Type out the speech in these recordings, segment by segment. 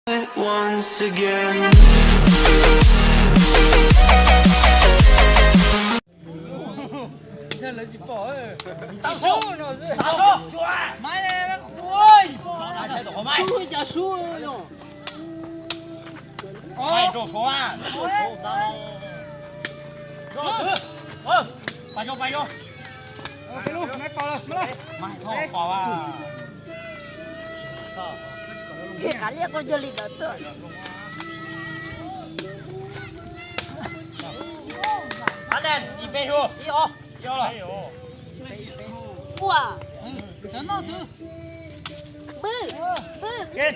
Once again. Sao lại chỉ bỏ rồi? Tao số nó rồi. Tao số. Chua. Mày này mày ôi. Sao lại xe đổ mày? Số chả số rồi. Mày đổ số à? Đổ số tao. Bay vô bay vô. Cái luôn, mày bỏ rồi. Mày thôi bỏ à. Cả liếc con chơi lịch đó thôi. Anh lên, đi về vô. Đi ô. Đi ô rồi. Wow. Dẫn nó thứ. Bự. Bự. Lên.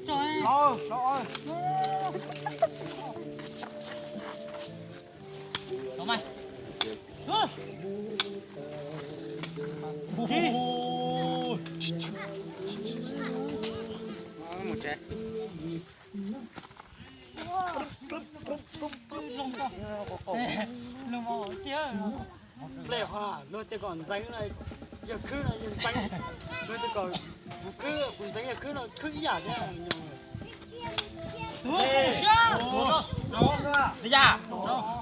Trời. Rồi. Đó mày. Đi. Một trái. Nó mò tía. Lẹ hoa, nó chỉ còn ránh này. Giờ cứ là nhìn ránh. Nó chỉ còn cứ còn ránh là cứ nó cứ giả thế này. Đi ra.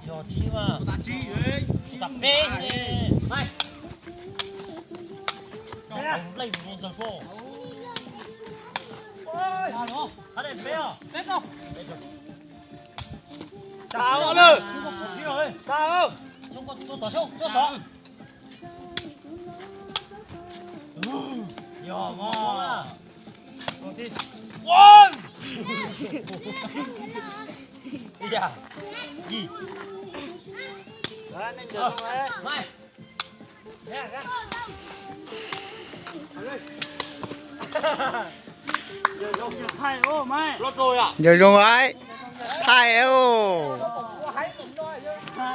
Cho chí mà. Chí đấy. Tập bê. Mày. Cho ông lấy một con số. Ôi. Hắn lên bê à? Bê không? Sao rồi? Sao? Chúng con tôi tỏ xuống, tôi tỏ. Yo mà. One. Đi ra. Gì? Đó, nên chờ rồi. Mày. Ra. Giờ đâu thay ô mày. Lót rồi à? Giờ dùng ấy thay eo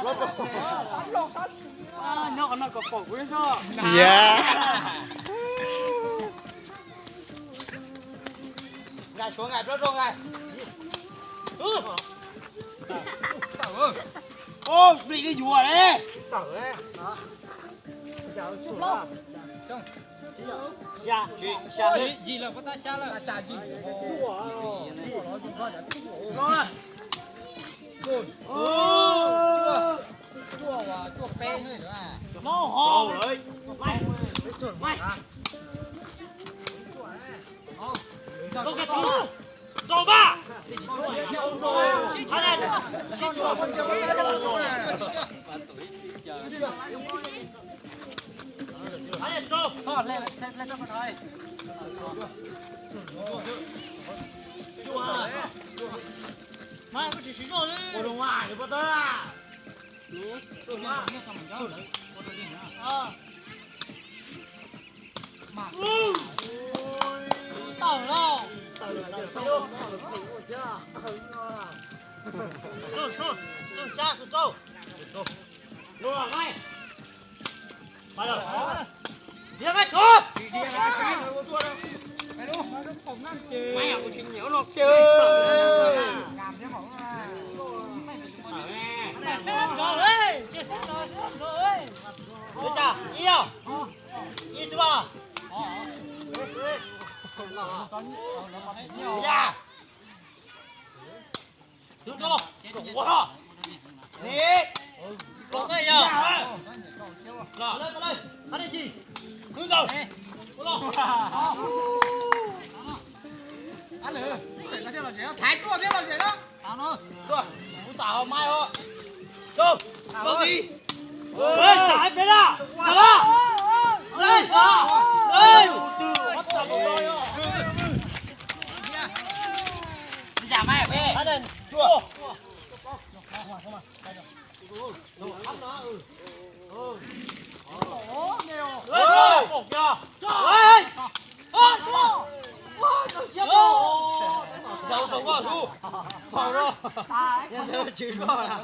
Lót rồi. Nó còn nó có phổ với sao? dạ Ngài xuống ngài lót rồi ngài. Ô, bị cái rùa đấy. Tở ấy. Đó. Chào xuống à. Xong. Xa. Sao Gì là có ta xa là xa gì? Chua à, chua pe thôi nữa à. Nó hò. Đấy. Mày. Mày. Nó cái thứ. Rồi ba. Lên cho con thôi. Mày có chỉ sử dụng đi. Ủa đúng à, thì bắt tới à. Tở đâu? Xuống xa, xuống trâu. Luôn à mày. Mày rồi. Đi mày thua. Mày à, có chuyện nhiều lọc chơi. Xem rồi, chưa xem rồi. Được chưa? Yêu. Yêu chưa bà? Dạ. Đứng đó. Quá đó. Đi. Có cái nhờ. Rồi, lên đây. Hắn đi gì? Đứng rồi. Ăn nữa. Nó theo là gì đó? Thái tua theo là gì đó? Tao nó. Rồi. Muốn tao mai thôi. Đâu? Đâu gì? Ê, chạy bên đó. Chờ đó. Đây. Đây. Bắt tao rồi. Đi giả mày về. Hắn lên. Chua. Dầu sống vào thu. Phòng đâu. Nhân thơ chứ có là.